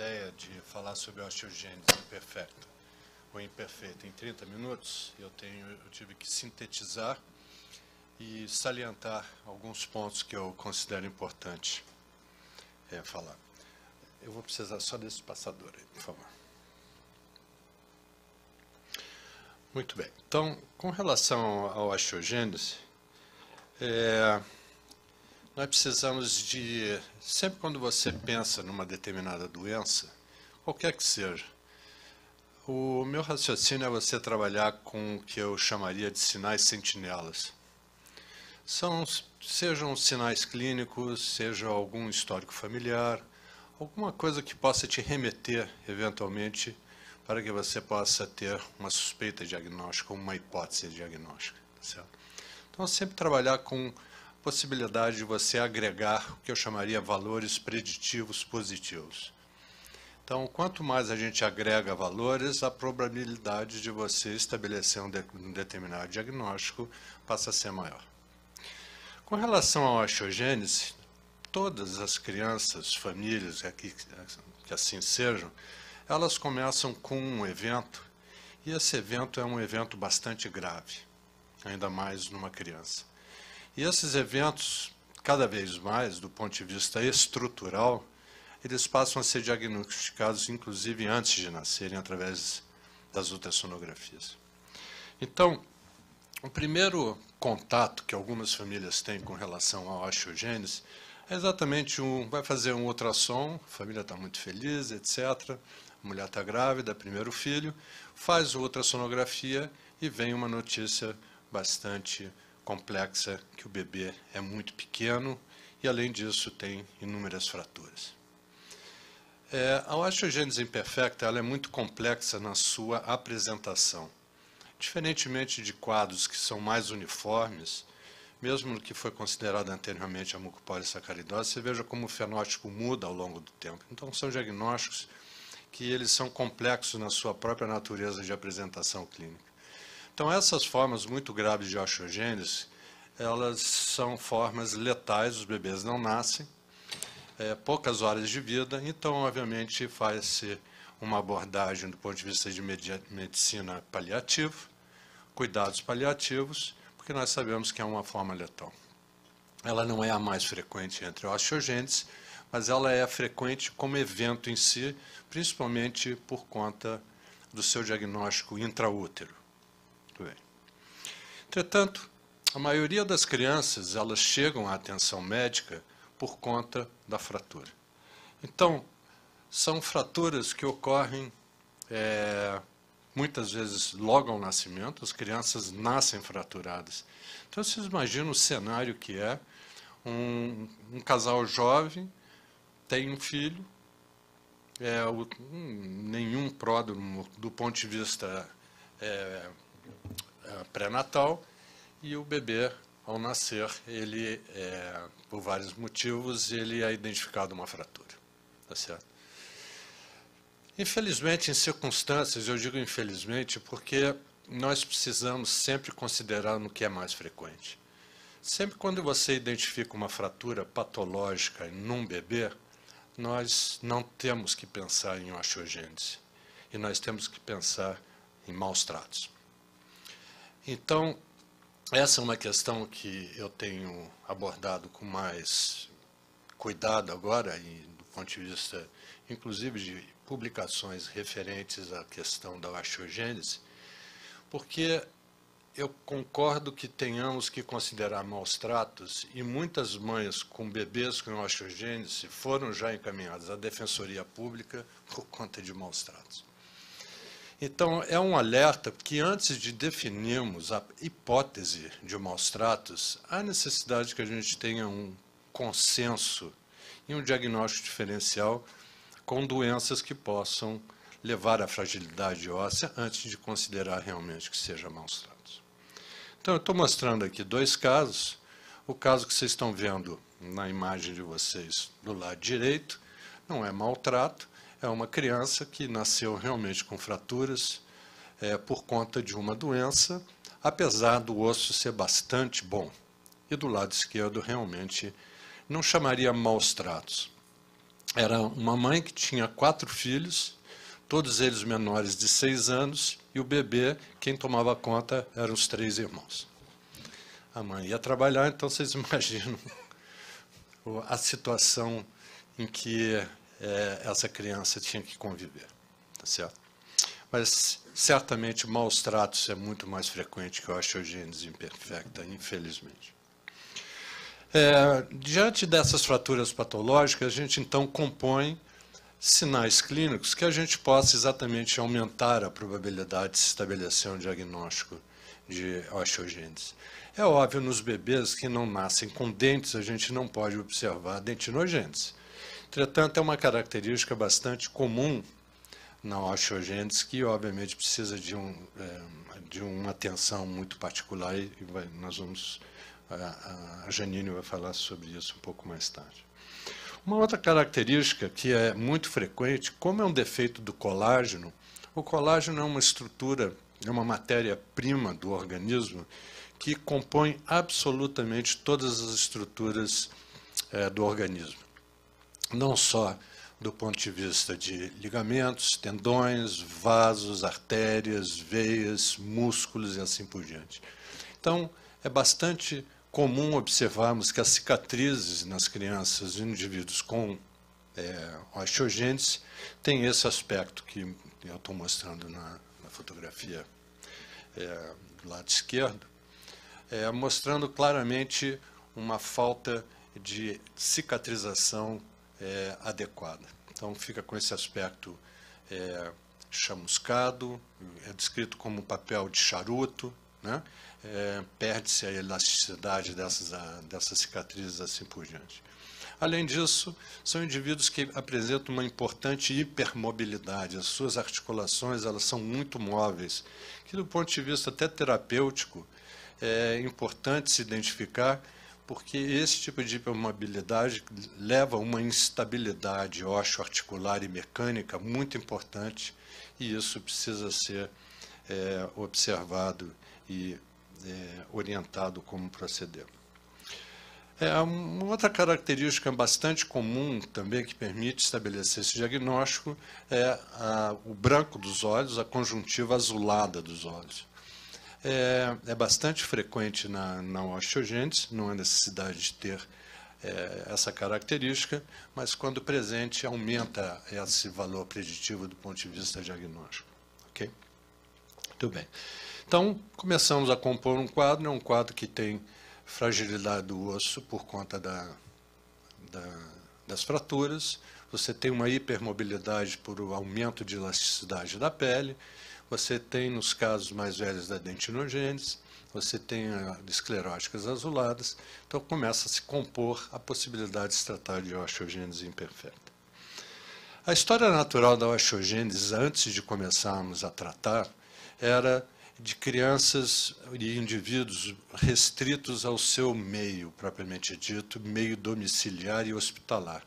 ideia de falar sobre a osteogênese imperfecta ou imperfeita em 30 minutos, eu tive que sintetizar e salientar alguns pontos que eu considero importante falar. Eu vou precisar só desse passador aí, por favor. Muito bem. Então, com relação à osteogênese, nós precisamos de, sempre quando você pensa numa determinada doença, qualquer que seja, o meu raciocínio é você trabalhar com o que eu chamaria de sinais sentinelas. Sejam sinais clínicos, seja algum histórico familiar, alguma coisa que possa te remeter, eventualmente, para que você possa ter uma suspeita diagnóstica, uma hipótese diagnóstica. Certo? Então, sempre trabalhar com possibilidade de você agregar o que eu chamaria valores preditivos positivos. Então, quanto mais a gente agrega valores, a probabilidade de você estabelecer um determinado diagnóstico passa a ser maior. Com relação à osteogênese, todas as crianças, famílias que assim sejam, elas começam com um evento, e esse evento é um evento bastante grave, ainda mais numa criança. E esses eventos, cada vez mais, do ponto de vista estrutural, eles passam a ser diagnosticados, inclusive antes de nascerem, através das ultrassonografias. Então, o primeiro contato que algumas famílias têm com relação à osteogênese é exatamente vai fazer um ultrassom, a família está muito feliz, etc., a mulher está grávida, primeiro filho, faz a ultrassonografia e vem uma notícia bastante complexa, que o bebê é muito pequeno e, além disso, tem inúmeras fraturas. A osteogênese imperfecta ela é muito complexa na sua apresentação. Diferentemente de quadros que são mais uniformes, mesmo no que foi considerado anteriormente a mucopolissacaridose, você veja como o fenótipo muda ao longo do tempo. Então, são diagnósticos que eles são complexos na sua própria natureza de apresentação clínica. Então, essas formas muito graves de osteogênese, elas são formas letais, os bebês não nascem, poucas horas de vida, então, obviamente, faz-se uma abordagem do ponto de vista de medicina paliativa, cuidados paliativos, porque nós sabemos que é uma forma letal. Ela não é a mais frequente entre osteogênese, mas ela é frequente como evento em si, principalmente por conta do seu diagnóstico intraútero. Muito bem. Entretanto, a maioria das crianças elas chegam à atenção médica por conta da fratura. Então, são fraturas que ocorrem muitas vezes logo ao nascimento, as crianças nascem fraturadas. Então, vocês imaginam o cenário que é um casal jovem, tem um filho, nenhum pródromo do ponto de vista pré-natal, e o bebê, ao nascer, ele, por vários motivos, ele é identificado uma fratura. Tá certo? Infelizmente, em circunstâncias, eu digo infelizmente, porque nós precisamos sempre considerar no que é mais frequente. Sempre quando você identifica uma fratura patológica num bebê, nós não temos que pensar em osteogênese, e nós temos que pensar em maus tratos. Então, essa é uma questão que eu tenho abordado com mais cuidado agora, e do ponto de vista, inclusive, de publicações referentes à questão da osteogênese, porque eu concordo que tenhamos que considerar maus tratos, e muitas mães com bebês com osteogênese foram já encaminhadas à Defensoria Pública por conta de maus tratos. Então, é um alerta que, antes de definirmos a hipótese de maus tratos, há necessidade que a gente tenha um consenso e um diagnóstico diferencial com doenças que possam levar à fragilidade óssea antes de considerar realmente que seja maus tratos. Então, eu estou mostrando aqui dois casos. O caso que vocês estão vendo na imagem de vocês do lado direito não é maltrato, é uma criança que nasceu realmente com fraturas por conta de uma doença, apesar do osso ser bastante bom. E do lado esquerdo, realmente, não chamaria maus tratos. Era uma mãe que tinha 4 filhos, todos eles menores de 6 anos, e o bebê, quem tomava conta, eram os 3 irmãos. A mãe ia trabalhar, então vocês imaginam a situação em que essa criança tinha que conviver, tá certo? Mas, certamente, maus tratos é muito mais frequente que a osteogênese imperfecta, infelizmente. Diante dessas fraturas patológicas, a gente, então, compõe sinais clínicos que a gente possa exatamente aumentar a probabilidade de se estabelecer um diagnóstico de osteogênese. É óbvio, nos bebês que não nascem com dentes, a gente não pode observar dentinogênese. Entretanto, é uma característica bastante comum na osteogênese, que obviamente precisa de uma atenção muito particular, e nós vamos, a Janine vai falar sobre isso um pouco mais tarde. Uma outra característica que é muito frequente, como é um defeito do colágeno, o colágeno é uma estrutura, é uma matéria-prima do organismo que compõe absolutamente todas as estruturas do organismo. Não só do ponto de vista de ligamentos, tendões, vasos, artérias, veias, músculos e assim por diante. Então, é bastante comum observarmos que as cicatrizes nas crianças e indivíduos com osteogênese têm esse aspecto que eu estou mostrando na fotografia do lado esquerdo, mostrando claramente uma falta de cicatrização adequada. Então, fica com esse aspecto chamuscado, é descrito como papel de charuto, né? Perde-se a elasticidade dessas cicatrizes, assim por diante. Além disso, são indivíduos que apresentam uma importante hipermobilidade. As suas articulações elas são muito móveis, que do ponto de vista até terapêutico é importante se identificar, porque esse tipo de hipermobilidade leva a uma instabilidade osteoarticular e mecânica muito importante, e isso precisa ser observado e orientado como proceder. Uma outra característica bastante comum também que permite estabelecer esse diagnóstico é o branco dos olhos, a conjuntiva azulada dos olhos. É bastante frequente na osteogênese, não há necessidade de ter essa característica, mas quando presente aumenta esse valor preditivo do ponto de vista diagnóstico. Ok? Muito bem. Então, começamos a compor um quadro, é um quadro que tem fragilidade do osso por conta das fraturas, você tem uma hipermobilidade por o aumento de elasticidade da pele, você tem, nos casos mais velhos da dentinogênese, você tem escleróticas azuladas, então começa a se compor a possibilidade de se tratar de osteogênese imperfeita. A história natural da osteogênese, antes de começarmos a tratar, era de crianças e indivíduos restritos ao seu meio, propriamente dito, meio domiciliar e hospitalar.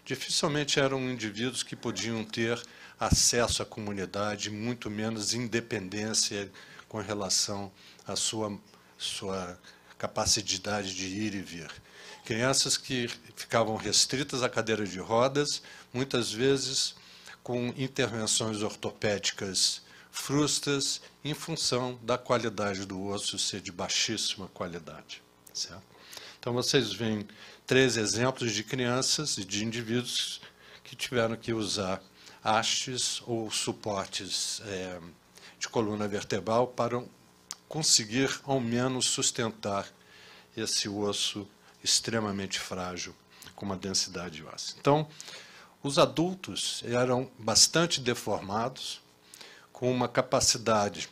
Dificilmente eram indivíduos que podiam ter acesso à comunidade, muito menos independência com relação à sua capacidade de ir e vir. Crianças que ficavam restritas à cadeira de rodas, muitas vezes com intervenções ortopédicas frustras em função da qualidade do osso ser de baixíssima qualidade. Certo? Então, vocês veem 3 exemplos de crianças e de indivíduos que tiveram que usar hastes ou suportes de coluna vertebral para conseguir, ao menos, sustentar esse osso extremamente frágil, com uma densidade óssea. Então, os adultos eram bastante deformados, com uma capacidade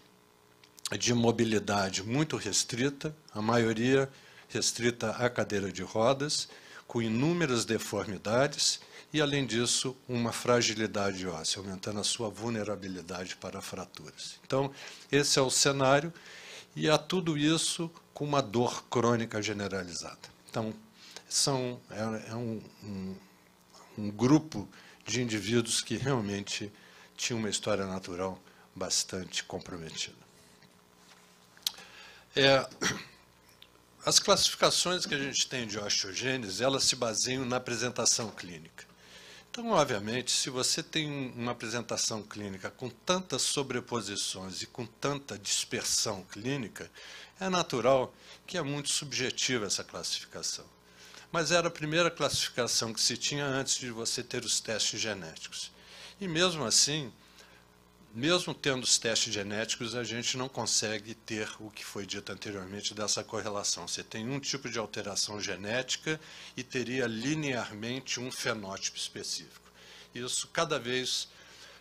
de mobilidade muito restrita, a maioria restrita à cadeira de rodas, com inúmeras deformidades e, além disso, uma fragilidade óssea, aumentando a sua vulnerabilidade para fraturas. Então, esse é o cenário, e há tudo isso com uma dor crônica generalizada. Então, um grupo de indivíduos que realmente tinha uma história natural bastante comprometida. As classificações que a gente tem de osteogênese, elas se baseiam na apresentação clínica. Então, obviamente, se você tem uma apresentação clínica com tantas sobreposições e com tanta dispersão clínica, é natural que é muito subjetiva essa classificação. Mas era a primeira classificação que se tinha antes de você ter os testes genéticos. E mesmo assim, mesmo tendo os testes genéticos, a gente não consegue ter o que foi dito anteriormente dessa correlação. Você tem um tipo de alteração genética e teria linearmente um fenótipo específico. Isso cada vez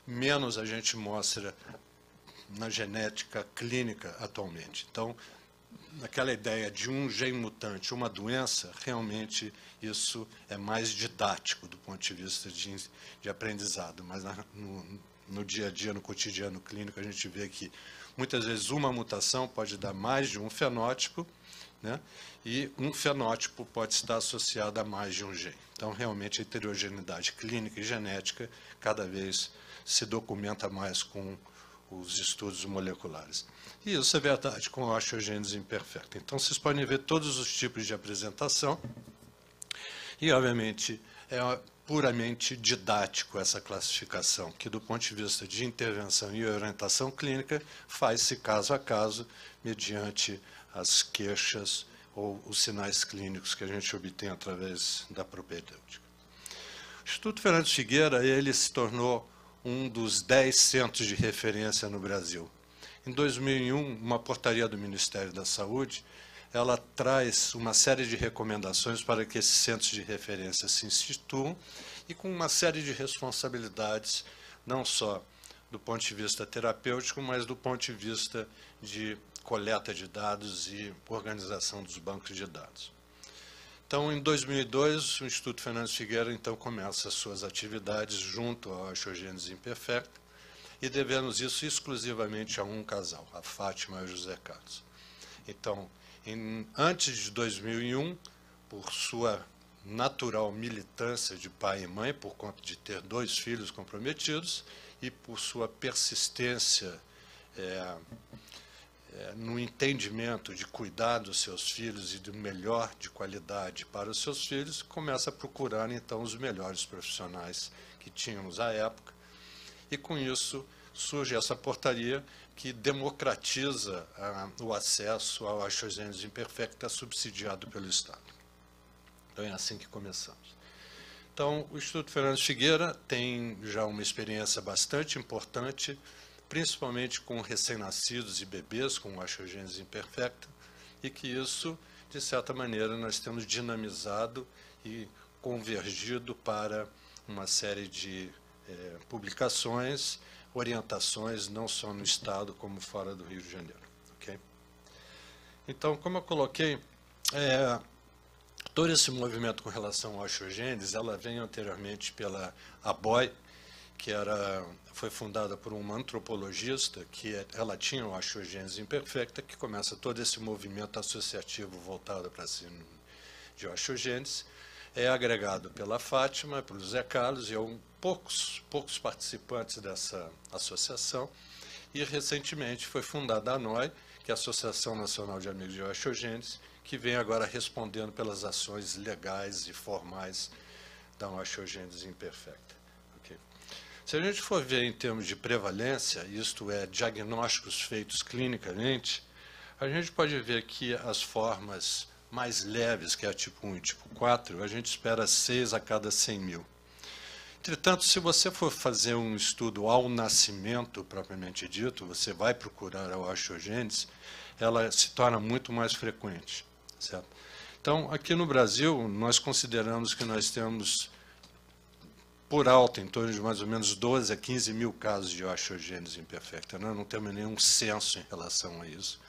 menos a gente mostra na genética clínica atualmente. Então, naquela ideia de um gene mutante, uma doença, realmente isso é mais didático do ponto de vista de aprendizado, mas no dia a dia, no cotidiano clínico, a gente vê que muitas vezes uma mutação pode dar mais de um fenótipo, né? E um fenótipo pode estar associado a mais de um gene. Então, realmente, a heterogeneidade clínica e genética cada vez se documenta mais com os estudos moleculares. E isso é verdade com a osteogênese imperfecta. Então, vocês podem ver todos os tipos de apresentação e, obviamente, é puramente didático essa classificação, que do ponto de vista de intervenção e orientação clínica, faz-se caso a caso, mediante as queixas ou os sinais clínicos que a gente obtém através da propedêutica. O Instituto Fernandes Figueira, ele se tornou um dos 10 centros de referência no Brasil. Em 2001, uma portaria do Ministério da Saúde, ela traz uma série de recomendações para que esses centros de referência se instituam e com uma série de responsabilidades, não só do ponto de vista terapêutico, mas do ponto de vista de coleta de dados e organização dos bancos de dados. Então, em 2002, o Instituto Fernandes Figueira então começa as suas atividades junto à osteogênese imperfecta e devemos isso exclusivamente a um casal, a Fátima e o José Carlos. Então, antes de 2001, por sua natural militância de pai e mãe, por conta de ter 2 filhos comprometidos, e por sua persistência no entendimento de cuidar dos seus filhos e do melhor de qualidade para os seus filhos, começa a procurar, então, os melhores profissionais que tínhamos à época, e com isso surge essa portaria que democratiza o acesso à osteogênese imperfecta subsidiado pelo Estado. Então, é assim que começamos. Então, o Instituto Fernandes Figueira tem já uma experiência bastante importante, principalmente com recém-nascidos e bebês com osteogênese imperfecta, e que isso, de certa maneira, nós temos dinamizado e convergido para uma série de publicações, orientações, não só no Estado, como fora do Rio de Janeiro. Okay? Então, como eu coloquei, todo esse movimento com relação à osteogênese, ela vem anteriormente pela ABOI, que foi fundada por uma antropologista, ela tinha uma osteogênese imperfecta, que começa todo esse movimento associativo voltado para a síndrome de osteogênese, é agregado pela Fátima, pelo Zé Carlos, e poucos participantes dessa associação, e recentemente foi fundada a ANOI, que é a Associação Nacional de Amigos de Osteogênese, que vem agora respondendo pelas ações legais e formais da osteogênese imperfecta. Okay? Se a gente for ver em termos de prevalência, isto é, diagnósticos feitos clinicamente, a gente pode ver que as formas mais leves, que é a tipo 1 e tipo 4, a gente espera 6 a cada 100 mil. Entretanto, se você for fazer um estudo ao nascimento, propriamente dito, você vai procurar a osteogênese, ela se torna muito mais frequente. Certo? Então, aqui no Brasil, nós consideramos que nós temos, por alto, em torno de mais ou menos 12 a 15 mil casos de osteogênese imperfecta. Nós não temos nenhum censo em relação a isso,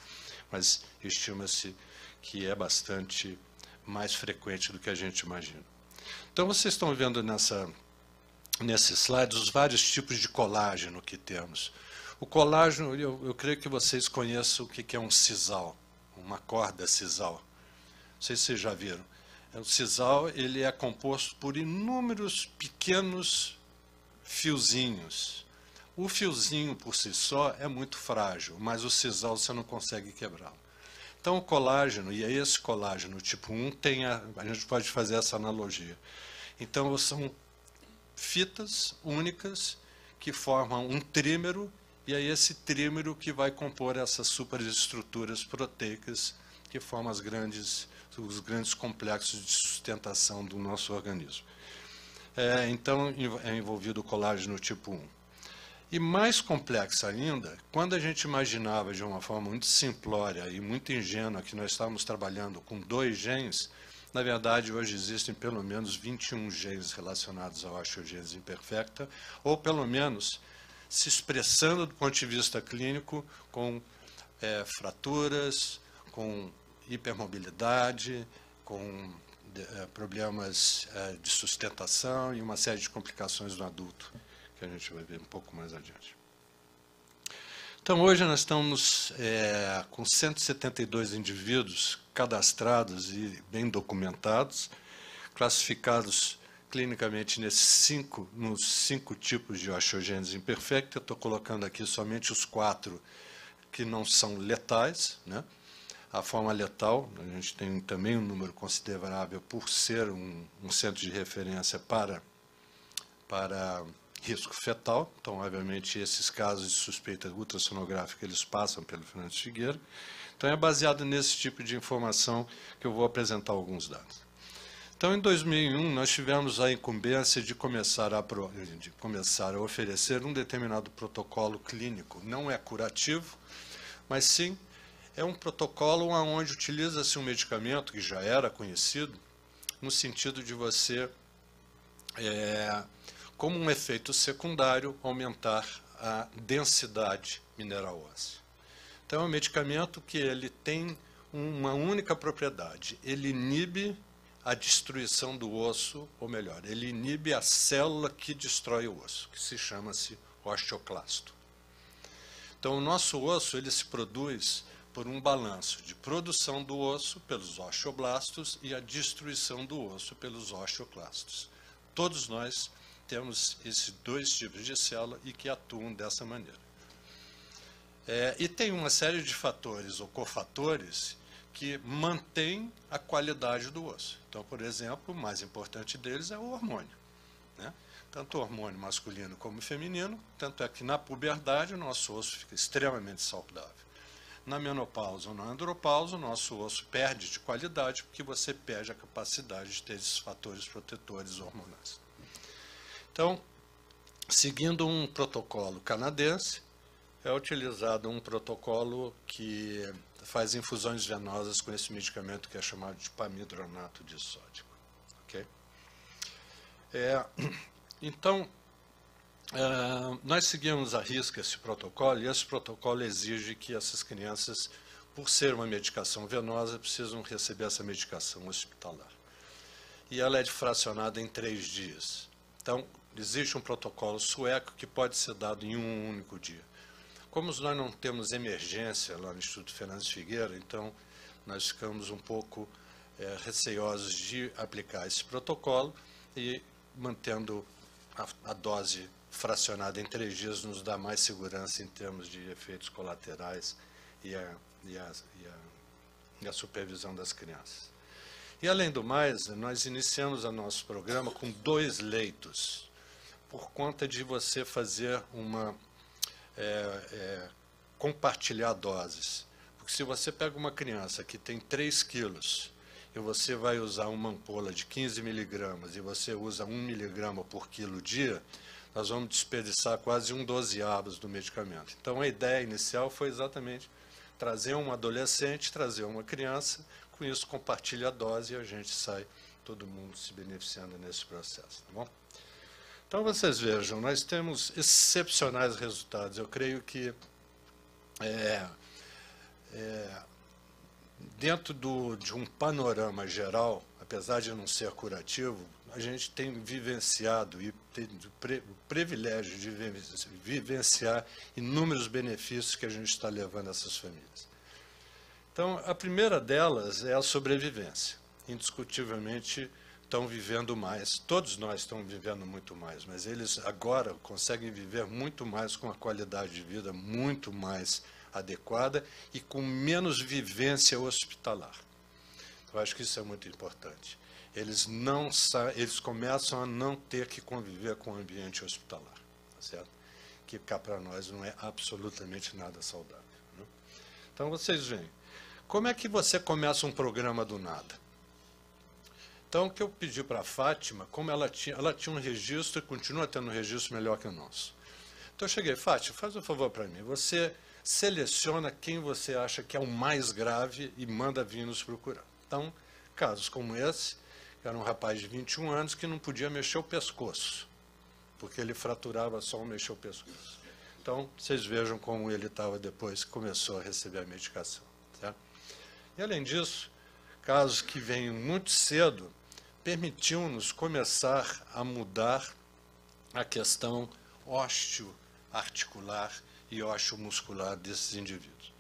mas estima-se que é bastante mais frequente do que a gente imagina. Então, vocês estão vendo nesses slides os vários tipos de colágeno que temos. O colágeno, eu creio que vocês conheçam o que é um sisal, uma corda sisal. Não sei se vocês já viram. O sisal, ele é composto por inúmeros pequenos fiozinhos. O fiozinho por si só é muito frágil, mas o sisal você não consegue quebrá-lo. Então, o colágeno, e é esse colágeno tipo 1, a gente pode fazer essa analogia. Então, são fitas únicas que formam um trímero, e é esse trímero que vai compor essas superestruturas proteicas que formam os grandes complexos de sustentação do nosso organismo. Então, é envolvido o colágeno tipo 1. E mais complexo ainda, quando a gente imaginava de uma forma muito simplória e muito ingênua que nós estávamos trabalhando com 2 genes, na verdade, hoje existem pelo menos 21 genes relacionados à osteogênese imperfecta, ou pelo menos se expressando do ponto de vista clínico com fraturas, com hipermobilidade, com problemas de sustentação e uma série de complicações no adulto, que a gente vai ver um pouco mais adiante. Então, hoje nós estamos com 172 indivíduos cadastrados e bem documentados, classificados clinicamente nos 5 tipos de osteogênese imperfecta. Eu estou colocando aqui somente os 4 que não são letais, né? A forma letal, a gente tem também um número considerável por ser um centro de referência para risco fetal. Então, obviamente, esses casos de suspeita ultrassonográfica, eles passam pelo Fernandes Figueira. Então, é baseado nesse tipo de informação que eu vou apresentar alguns dados. Então, em 2001, nós tivemos a incumbência de começar a oferecer um determinado protocolo clínico. Não é curativo, mas sim é um protocolo onde utiliza-se um medicamento que já era conhecido, no sentido de você, como um efeito secundário, aumentar a densidade mineral óssea. Então, é um medicamento que ele tem uma única propriedade: ele inibe a destruição do osso, ou melhor, ele inibe a célula que destrói o osso, que se chama-se osteoclasto. Então, o nosso osso ele se produz por um balanço de produção do osso pelos osteoblastos e a destruição do osso pelos osteoclastos. Todos nós temos esses 2 tipos de célula e que atuam dessa maneira. E tem uma série de fatores ou cofatores que mantêm a qualidade do osso. Então, por exemplo, o mais importante deles é o hormônio, né? Tanto o hormônio masculino como feminino, tanto é que na puberdade o nosso osso fica extremamente saudável. Na menopausa ou na andropausa, o nosso osso perde de qualidade porque você perde a capacidade de ter esses fatores protetores hormonais. Então, seguindo um protocolo canadense, é utilizado um protocolo que faz infusões venosas com esse medicamento que é chamado de pamidronato disódico. Okay? Então, nós seguimos à risca esse protocolo, e esse protocolo exige que essas crianças, por ser uma medicação venosa, precisam receber essa medicação hospitalar. E ela é fracionada em 3 dias. Então, existe um protocolo sueco que pode ser dado em um único dia. Como nós não temos emergência lá no Instituto Fernandes Figueira, então nós ficamos um pouco receosos de aplicar esse protocolo, e mantendo a dose fracionada em 3 dias nos dá mais segurança em termos de efeitos colaterais e a supervisão das crianças. E, além do mais, nós iniciamos o nosso programa com 2 leitos, por conta de você fazer compartilhar doses. Porque se você pega uma criança que tem 3 quilos e você vai usar uma ampola de 15 miligramas e você usa 1 miligrama por quilo dia, nós vamos desperdiçar quase 1/12 do medicamento. Então, a ideia inicial foi exatamente trazer um adolescente, trazer uma criança, com isso compartilha a dose e a gente sai, todo mundo se beneficiando nesse processo. Tá bom? Então, vocês vejam, nós temos excepcionais resultados. Eu creio que dentro de um panorama geral, apesar de não ser curativo, a gente tem vivenciado e tem o privilégio de vivenciar inúmeros benefícios que a gente está levando a essas famílias. Então, a primeira delas é a sobrevivência. Indiscutivelmente, estão vivendo mais. Todos nós estamos vivendo muito mais, mas eles agora conseguem viver muito mais, com uma qualidade de vida muito mais adequada e com menos vivência hospitalar. Eu acho que isso é muito importante. eles começam a não ter que conviver com o ambiente hospitalar, tá certo? Que cá para nós não é absolutamente nada saudável, né? Então, vocês veem, como é que você começa um programa do nada? Então, o que eu pedi para a Fátima, como ela tinha um registro e continua tendo um registro melhor que o nosso. Então, eu cheguei, Fátima, faz um favor para mim, você seleciona quem você acha que é o mais grave e manda vir nos procurar. Então, casos como esse, era um rapaz de 21 anos que não podia mexer o pescoço, porque ele fraturava só ao mexer o pescoço. Então, vocês vejam como ele estava depois que começou a receber a medicação, certo? E, além disso, casos que vêm muito cedo, permitiam-nos começar a mudar a questão osteoarticular e osteomuscular desses indivíduos.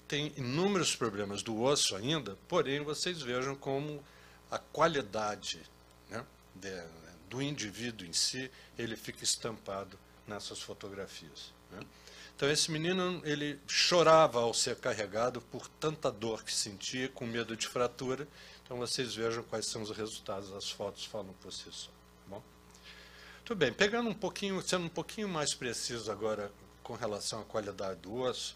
Tem inúmeros problemas do osso ainda, porém, vocês vejam como a qualidade, né, do indivíduo em si, ele fica estampado nessas fotografias, né? Então, esse menino, ele chorava ao ser carregado por tanta dor que sentia, com medo de fratura. Então, vocês vejam quais são os resultados, as fotos falam por si só. Tá bom? Tudo bem, sendo um pouquinho mais preciso agora com relação à qualidade do osso,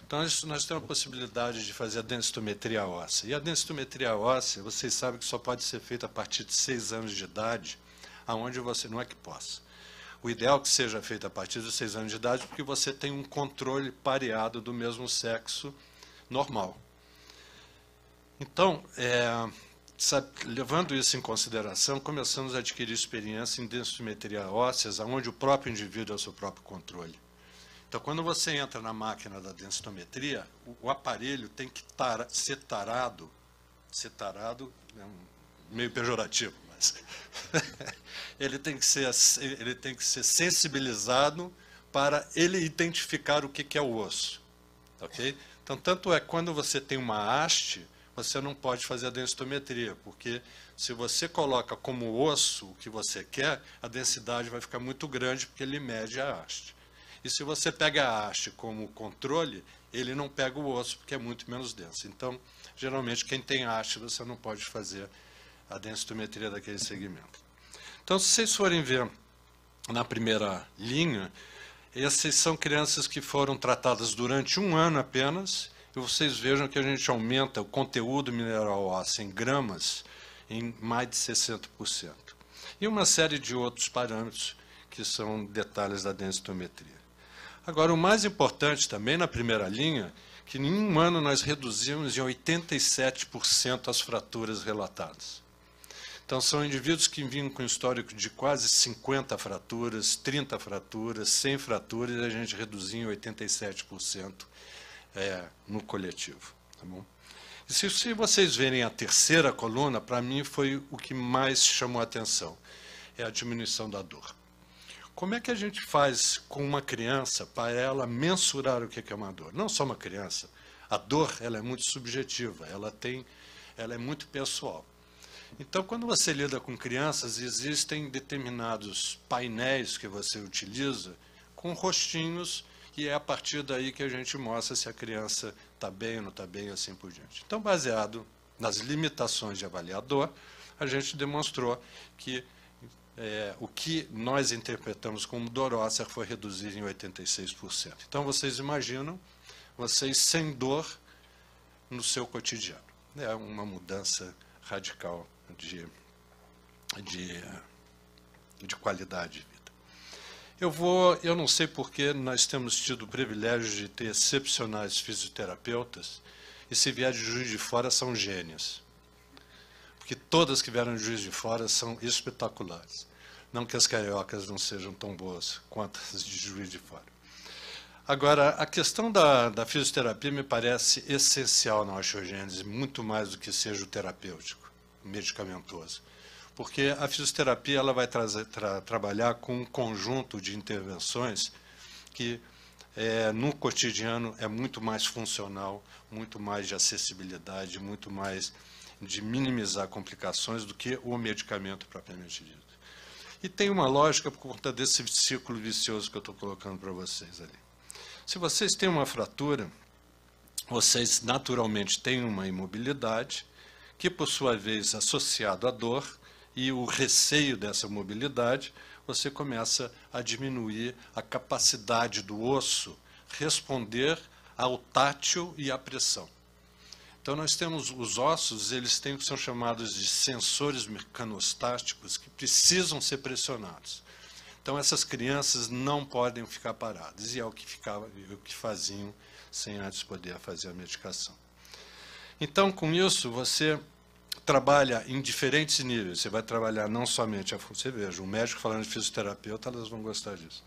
então nós temos a possibilidade de fazer a densitometria óssea. E a densitometria óssea, vocês sabem que só pode ser feita a partir de 6 anos de idade, aonde você não é que possa. O ideal é que seja feito a partir dos 6 anos de idade, porque você tem um controle pareado do mesmo sexo normal. Então, levando isso em consideração, começamos a adquirir experiência em densitometria ósseas, onde o próprio indivíduo é o seu próprio controle. Então, quando você entra na máquina da densitometria, o aparelho tem que ser tarado é meio pejorativo, mas ele tem que ser sensibilizado para ele identificar o que é o osso, ok? Então, tanto é quando você tem uma haste, você não pode fazer a densitometria, porque se você coloca como osso o que você quer, a densidade vai ficar muito grande, porque ele mede a haste. E se você pega a haste como controle, ele não pega o osso, porque é muito menos denso. Então, geralmente, quem tem haste, você não pode fazer a densitometria daquele segmento. Então, se vocês forem ver na primeira linha, essas são crianças que foram tratadas durante 1 ano apenas, e vocês vejam que a gente aumenta o conteúdo mineral ósseo em gramas em mais de 60%. E uma série de outros parâmetros que são detalhes da densitometria. Agora, o mais importante também na primeira linha, que em 1 ano nós reduzimos em 87% as fraturas relatadas. Então, são indivíduos que vinham com histórico de quase 50 fraturas, 30 fraturas, 100 fraturas, e a gente reduziu em 87% no coletivo. Tá bom? E se vocês verem a terceira coluna, para mim foi o que mais chamou a atenção, é a diminuição da dor. Como é que a gente faz com uma criança para ela mensurar o que é uma dor? Não só uma criança. A dor, ela é muito subjetiva, ela é muito pessoal. Então, quando você lida com crianças, existem determinados painéis que você utiliza com rostinhos, e é a partir daí que a gente mostra se a criança está bem ou não está bem, e assim por diante. Então, baseado nas limitações de avaliador, a gente demonstrou que o que nós interpretamos como dor óssea foi reduzido em 86%. Então, vocês imaginam, vocês sem dor no seu cotidiano. É uma mudança radical de qualidade de vida. Eu não sei porque nós temos tido o privilégio de ter excepcionais fisioterapeutas, e se vier de Juiz de Fora são gênios. Porque todas que vieram de Juiz de Fora são espetaculares. Não que as cariocas não sejam tão boas quanto as de Juiz de Fora. Agora, a questão da fisioterapia me parece essencial na osteogênese, muito mais do que seja o terapêutico, medicamentoso. Porque a fisioterapia ela vai trabalhar com um conjunto de intervenções que, no cotidiano, é muito mais funcional, muito mais de acessibilidade, muito mais de minimizar complicações do que o medicamento propriamente dito. E tem uma lógica por conta desse ciclo vicioso que eu estou colocando para vocês ali. Se vocês têm uma fratura, vocês naturalmente têm uma imobilidade que, por sua vez, associado à dor e o receio dessa mobilidade, você começa a diminuir a capacidade do osso responder ao tátil e à pressão. Então, nós temos os ossos, eles têm o que são chamados de sensores mecanostáticos que precisam ser pressionados. Então, essas crianças não podem ficar paradas, e é o que faziam sem antes poder fazer a medicação. Então, com isso, você trabalha em diferentes níveis. Você vai trabalhar não somente você veja, um médico falando de fisioterapeuta, elas vão gostar disso.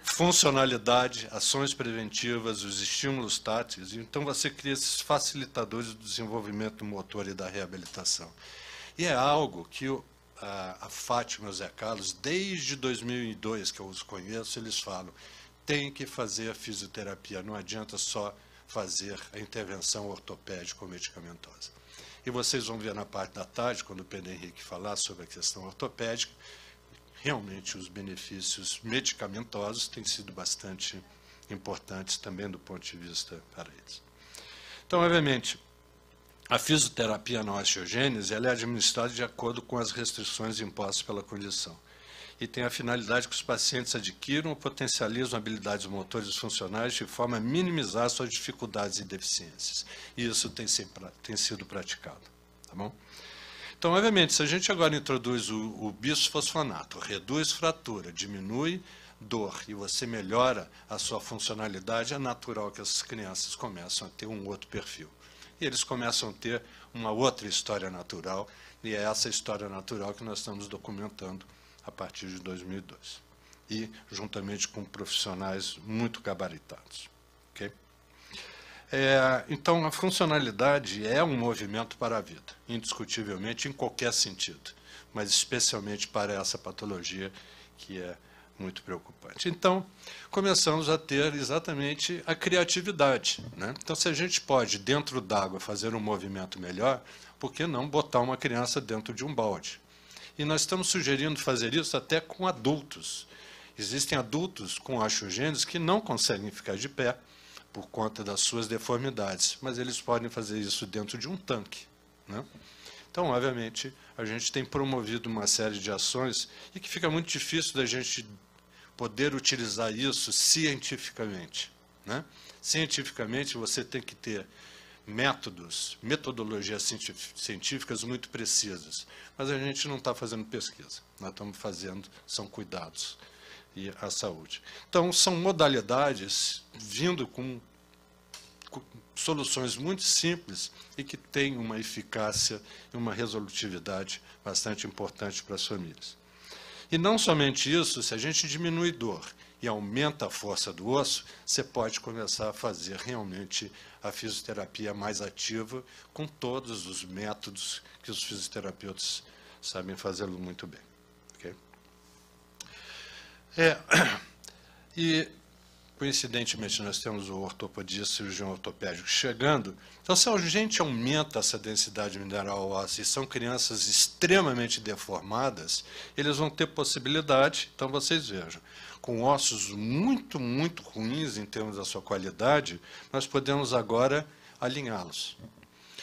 Funcionalidade, ações preventivas, os estímulos táteis. Então, você cria esses facilitadores do desenvolvimento do motor e da reabilitação. E é algo que a Fátima e o Zé Carlos, desde 2002 que eu os conheço, eles falam, tem que fazer a fisioterapia, não adianta só fazer a intervenção ortopédica ou medicamentosa. E vocês vão ver na parte da tarde, quando o Pedro Henrique falar sobre a questão ortopédica, realmente os benefícios medicamentosos têm sido bastante importantes também do ponto de vista para eles. Então, obviamente, a fisioterapia na osteogênese ela é administrada de acordo com as restrições impostas pela condição. E tem a finalidade que os pacientes adquiram ou potencializam habilidades motores e funcionais de forma a minimizar suas dificuldades e deficiências. E isso tem sido praticado. Tá bom? Então, obviamente, se a gente agora introduz o bisfosfonato, reduz fratura, diminui dor e você melhora a sua funcionalidade, é natural que essas crianças começam a ter um outro perfil. E eles começam a ter uma outra história natural, e é essa história natural que nós estamos documentando a partir de 2002. E juntamente com profissionais muito gabaritados. Okay? Então, a funcionalidade é um movimento para a vida, indiscutivelmente, em qualquer sentido, mas especialmente para essa patologia que é muito preocupante. Então, começamos a ter exatamente a criatividade. Né? Então, se a gente pode, dentro d'água, fazer um movimento melhor, por que não botar uma criança dentro de um balde? E nós estamos sugerindo fazer isso até com adultos. Existem adultos com osteogênese que não conseguem ficar de pé, por conta das suas deformidades, mas eles podem fazer isso dentro de um tanque. Né? Então, obviamente, a gente tem promovido uma série de ações e que fica muito difícil da gente poder utilizar isso cientificamente. Né? Cientificamente, você tem que ter metodologias científicas muito precisas, mas a gente não está fazendo pesquisa, nós estamos fazendo, são cuidados e a saúde. Então, são modalidades vindo com soluções muito simples e que têm uma eficácia e uma resolutividade bastante importante para as famílias. E não somente isso, se a gente diminui dor e aumenta a força do osso, você pode começar a fazer realmente a fisioterapia mais ativa com todos os métodos que os fisioterapeutas sabem fazê-lo muito bem. Okay? E, coincidentemente, nós temos o ortopedista, cirurgião ortopédico chegando. Então, se a gente aumenta essa densidade mineral óssea e são crianças extremamente deformadas, eles vão ter possibilidade, então vocês vejam, com ossos muito, muito ruins em termos da sua qualidade, nós podemos agora alinhá-los.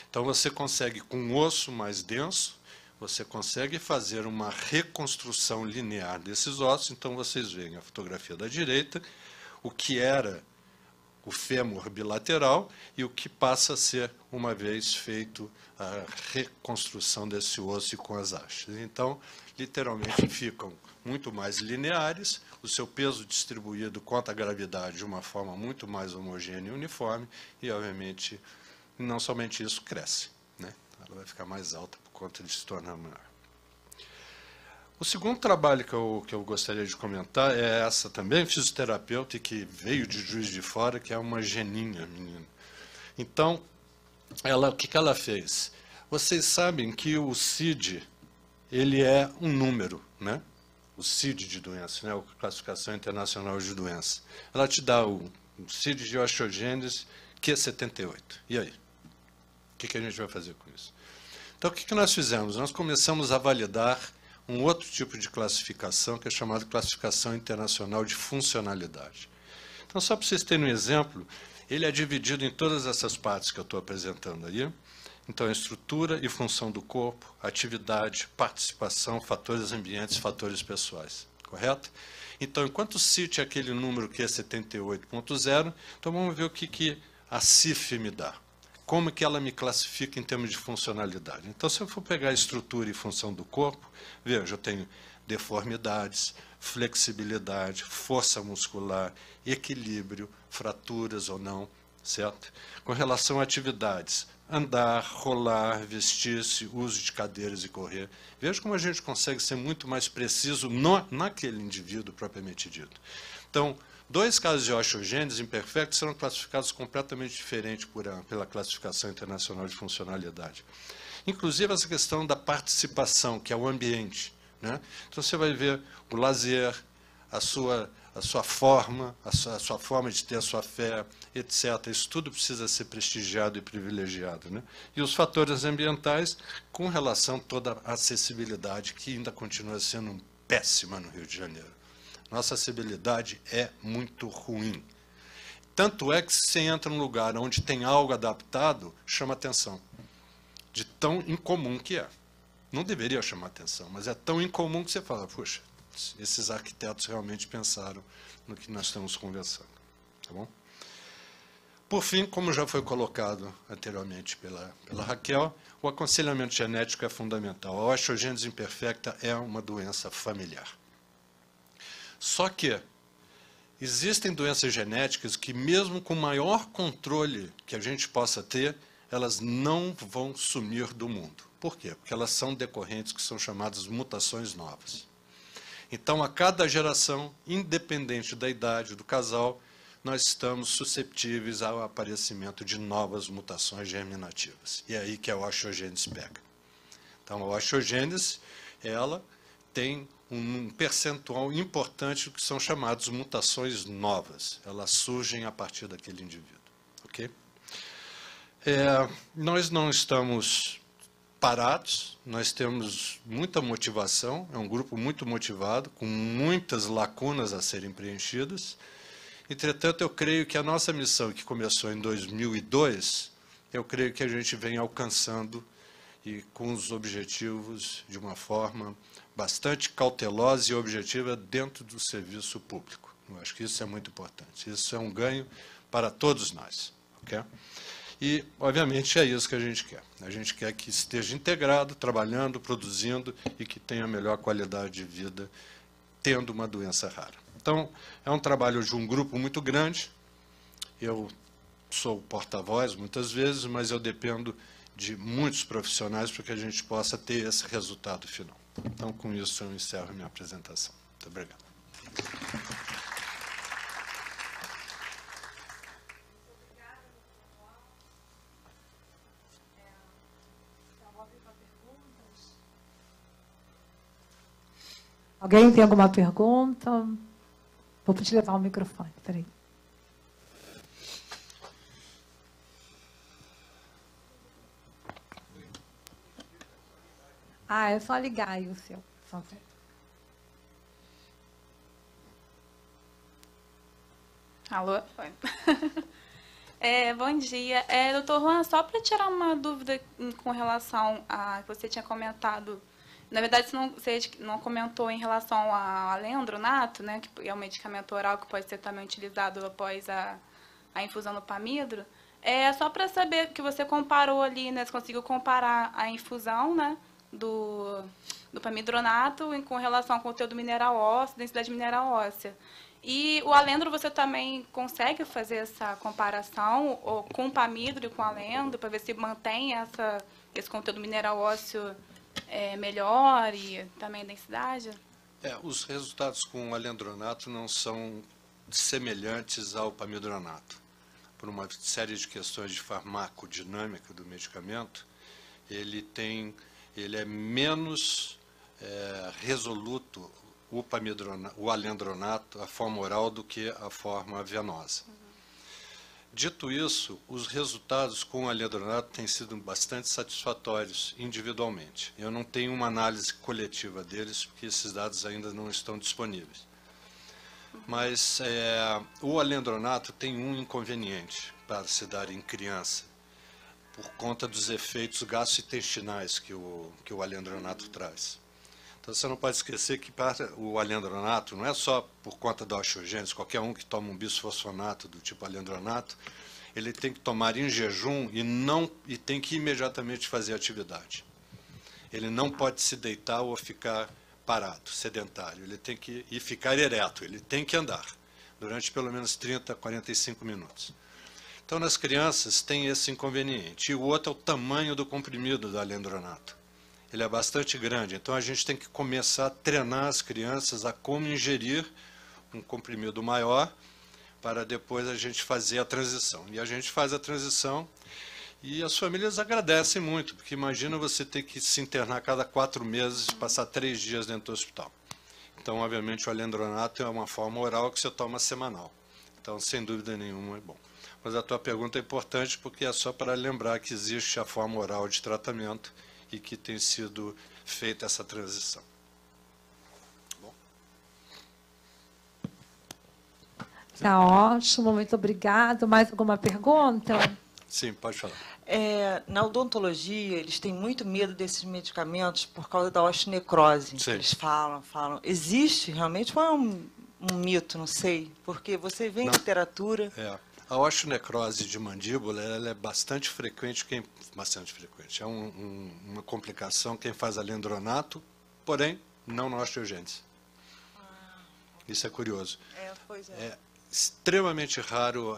Então, você consegue, com um osso mais denso, você consegue fazer uma reconstrução linear desses ossos. Então, vocês veem a fotografia da direita, o que era o fêmur bilateral e o que passa a ser, uma vez feito a reconstrução desse osso com as hastes. Então, literalmente, ficam muito mais lineares, o seu peso distribuído contra a gravidade de uma forma muito mais homogênea e uniforme, e, obviamente, não somente isso, cresce. Né? Ela vai ficar mais alta por conta de se tornar menor. O segundo trabalho que eu gostaria de comentar é essa também, fisioterapeuta, que veio de Juiz de Fora, que é uma geninha, menina. Então, o que ela fez? Vocês sabem que o CID, ele é um número, né? O CID de doença, né? A Classificação Internacional de Doença. Ela te dá o CID de osteogênese Q78. E aí? O que a gente vai fazer com isso? Então, o que nós fizemos? Nós começamos a validar um outro tipo de classificação, que é chamada Classificação Internacional de Funcionalidade. Então, só para vocês terem um exemplo, ele é dividido em todas essas partes que eu estou apresentando aí, Então, a estrutura e função do corpo, atividade, participação, fatores ambientes, fatores pessoais. Correto? Então, enquanto o CIT é aquele número que é 78.0, então vamos ver o que a CIF me dá. Como que ela me classifica em termos de funcionalidade. Então, se eu for pegar a estrutura e função do corpo, veja, eu tenho deformidades, flexibilidade, força muscular, equilíbrio, fraturas ou não, certo? Com relação a atividades, andar, rolar, vestir-se, uso de cadeiras e correr. Veja como a gente consegue ser muito mais preciso naquele indivíduo propriamente dito. Então, 2 casos de osteogênese imperfectos serão classificados completamente diferentes pela classificação internacional de funcionalidade. Inclusive essa questão da participação, que é o ambiente, né? Então você vai ver o lazer, a sua forma, a sua forma de ter a sua fé, etc. Isso tudo precisa ser prestigiado e privilegiado, né? E os fatores ambientais com relação a toda a acessibilidade, que ainda continua sendo péssima no Rio de Janeiro. Nossa acessibilidade é muito ruim. Tanto é que se você entra num lugar onde tem algo adaptado, chama atenção. De tão incomum que é. Não deveria chamar atenção, mas é tão incomum que você fala, puxa, esses arquitetos realmente pensaram no que nós estamos conversando. Tá bom? Por fim, como já foi colocado anteriormente pela Raquel, o aconselhamento genético é fundamental. A osteogênese imperfecta é uma doença familiar. Só que existem doenças genéticas que, mesmo com o maior controle que a gente possa ter, elas não vão sumir do mundo. Por quê? Porque elas são decorrentes que são chamadas mutações novas. Então, a cada geração, independente da idade do casal, nós estamos susceptíveis ao aparecimento de novas mutações germinativas. E é aí que a osteogênese pega. Então, a osteogênese, ela tem um percentual importante que são chamadas mutações novas. Elas surgem a partir daquele indivíduo. Ok? Nós não estamos parados, nós temos muita motivação, é um grupo muito motivado, com muitas lacunas a serem preenchidas. Entretanto, eu creio que a nossa missão, que começou em 2002, eu creio que a gente vem alcançando e com os objetivos de uma forma bastante cautelosa e objetiva dentro do serviço público. Eu acho que isso é muito importante. Isso é um ganho para todos nós. Okay? E, obviamente, é isso que a gente quer. A gente quer que esteja integrado, trabalhando, produzindo e que tenha a melhor qualidade de vida, tendo uma doença rara. Então, é um trabalho de um grupo muito grande. Eu sou porta-voz muitas vezes, mas eu dependo de muitos profissionais para que a gente possa ter esse resultado final. Então, com isso, eu encerro a minha apresentação. Muito obrigado. Alguém tem alguma pergunta? Vou te levar o microfone, peraí. É só ligar aí o seu, por favor. Alô? Oi. Bom dia. Doutor Juan, só para tirar uma dúvida com relação a que você tinha comentado, na verdade você não comentou em relação ao alendronato, né, que é um medicamento oral que pode ser também utilizado após a infusão do pamidro. Só para saber que você comparou ali, né, você conseguiu comparar a infusão, né, do pamidronato com relação ao conteúdo mineral ósseo, densidade mineral óssea. E o alendro, você também consegue fazer essa comparação com o pamidro e com o alendro, para ver se mantém esse conteúdo mineral ósseo melhor e também a densidade? Os resultados com o alendronato não são semelhantes ao pamidronato. Por uma série de questões de farmacodinâmica do medicamento, ele é menos resoluto, o alendronato, a forma oral, do que a forma venosa. Dito isso, os resultados com o alendronato têm sido bastante satisfatórios individualmente. Eu não tenho uma análise coletiva deles, porque esses dados ainda não estão disponíveis. Mas o alendronato tem um inconveniente para se dar em criança, por conta dos efeitos gastrointestinais que o alendronato traz. Então, você não pode esquecer que o alendronato não é só por conta da osteogênese. Qualquer um que toma um bisfosfonato do tipo alendronato, ele tem que tomar em jejum e tem que imediatamente fazer atividade. Ele não pode se deitar ou ficar parado, sedentário. Ele tem que ficar ereto, ele tem que andar durante pelo menos 30 a 45 minutos. Então, nas crianças tem esse inconveniente. E o outro é o tamanho do comprimido do alendronato. Ele é bastante grande, então a gente tem que começar a treinar as crianças a como ingerir um comprimido maior para depois a gente fazer a transição. E a gente faz a transição e as famílias agradecem muito, porque imagina você ter que se internar a cada 4 meses e passar 3 dias dentro do hospital. Então, obviamente, o alendronato é uma forma oral que você toma semanal. Então, sem dúvida nenhuma, é bom. Mas a tua pergunta é importante porque é só para lembrar que existe a forma oral de tratamento e que tem sido feita essa transição. Bom. Tá ótimo, muito obrigado. Mais alguma pergunta? Sim, pode falar. Na odontologia, eles têm muito medo desses medicamentos por causa da osteonecrose. Sim. Eles falam. Existe realmente ou é um mito, não sei? Porque você vê em literatura... A osteonecrose de mandíbula ela é bastante frequente, é uma complicação quem faz alendronato, porém não na osteogênese. Isso é curioso. Pois é. É extremamente raro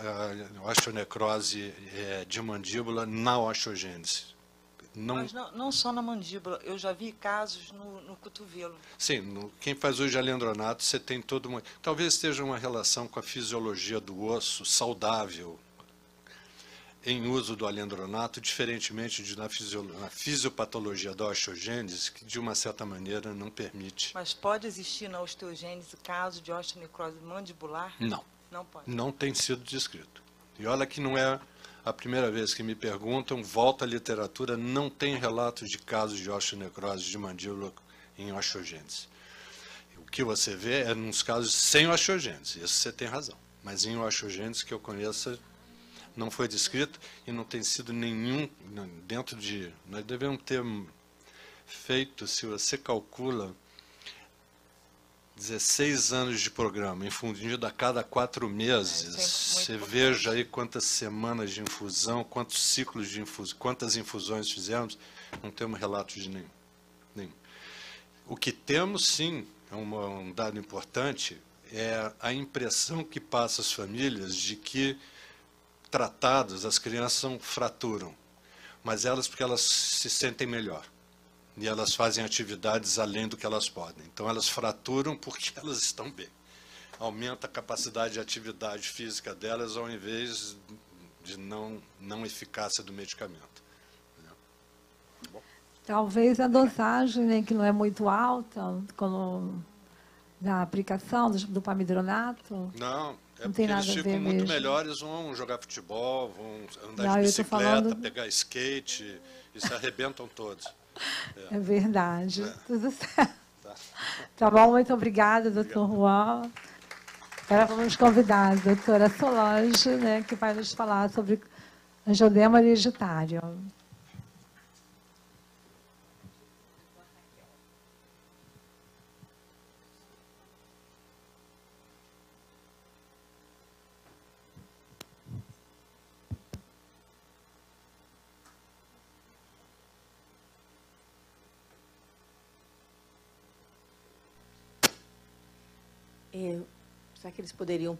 a osteonecrose de mandíbula na osteogênese. Mas não só na mandíbula, eu já vi casos no cotovelo. Sim, quem faz hoje alendronato, você tem todo uma... Talvez esteja uma relação com a fisiologia do osso saudável em uso do alendronato, diferentemente na fisiopatologia da osteogênese, que de uma certa maneira não permite. Mas pode existir na osteogênese caso de osteonecrose mandibular? Não. Não pode. Não tem sido descrito. E olha que não é a primeira vez que me perguntam, volta à literatura, não tem relatos de casos de osteonecrose de mandíbula em osteogênese. O que você vê é nos casos sem osteogênese, isso você tem razão. Mas em osteogênese que eu conheça, não foi descrito e não tem sido nenhum dentro de... Nós devemos ter feito, se você calcula, 16 anos de programa, infundido a cada 4 meses. Você veja aí quantas semanas de infusão, quantos ciclos de infusão, quantas infusões fizemos, não temos relatos de nenhum. O que temos, sim, é um dado importante, é a impressão que passa às famílias de que, tratados, as crianças não fraturam, mas porque elas se sentem melhor. E elas fazem atividades além do que elas podem. Então, elas fraturam porque elas estão bem. Aumenta a capacidade de atividade física delas ao invés de não eficácia do medicamento. Bom. Talvez a dosagem, né, que não é muito alta, da aplicação do pamidronato. Não tem porque nada eles a ver ficam muito mesmo. melhores, vão jogar futebol, vão andar Não, de eu tô bicicleta, falando- pegar skate, e se arrebentam todos. É verdade. Tudo certo. Tá bom, muito obrigada, doutor Juan. Agora vamos convidar a doutora Solange, né, que vai nos falar sobre angioedema hereditário. Será que eles poderiam